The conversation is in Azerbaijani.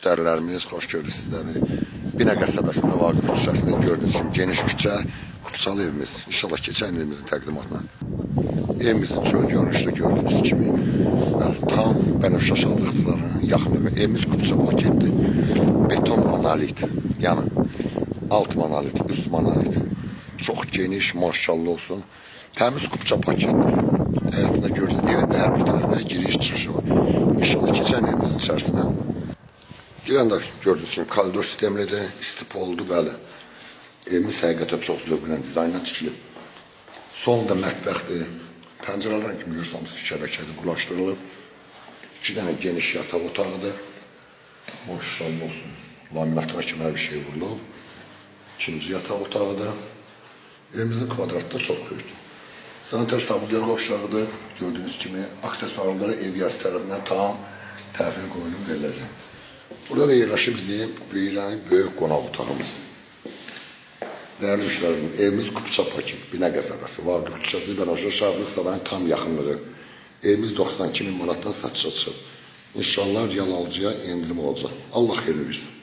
müştərilərimiz, xoş gördük sizləri. Binə qəsəbəsində Vaqif küçəsində gördüyünüz kimi geniş küçə, Qupçalı evimiz. İnşallah keçən evimizin təqdimatına. Evimizin çöl görünüşdə gördüyünüz kimi tam Bənövşə şallıqlarının yaxınlığı. Evimiz Qupça paketdir. Beton monolit, yəni alt monolit, üst monolit. Çox geniş, maşallah olsun. Təmiz Qupça paketdir. Həyatında görürsünüz, evində hər bir tərəfdə giriş çıxışı var. İnşallah keçən evimizin içərisinə. Girəndə gördüyünüz kimi koridor sistemlidir, istipoldur, bəli. Evimiz həqiqətən çox zövqlə dizaynla tikilib. Sonunda mətbəxdir. Pəncərələrin kimi görürsünüz, şəbəkədir, qulaşdırılıb. 2 dənə geniş yataq otağıdır. Maşallah olsun. Laminatına kimi hər bir şey vurulub. 2-ci yataq otağıdır. Evimizin kvadratı da çox böyükdür. Sanitar sabuncuya qoşulağıdır. Gördüyünüz kimi aksesuarları ev yazı tərəfindən tam təhvil qoyulub veriləcək. Burada da yerləşib bizim böyük qonaq otağımız. Dəyərli müştərilərim, evimiz Qupça paket, Binə qəsəbəsi, Vaqif küçəsi, Bənövşə Şahlıq Sarayın tam yaxınlığı. Evimiz 92 min manatdan satışa çıxıb. İnşallah real alıcıya endirim olacaq. Allah xeyrini versin.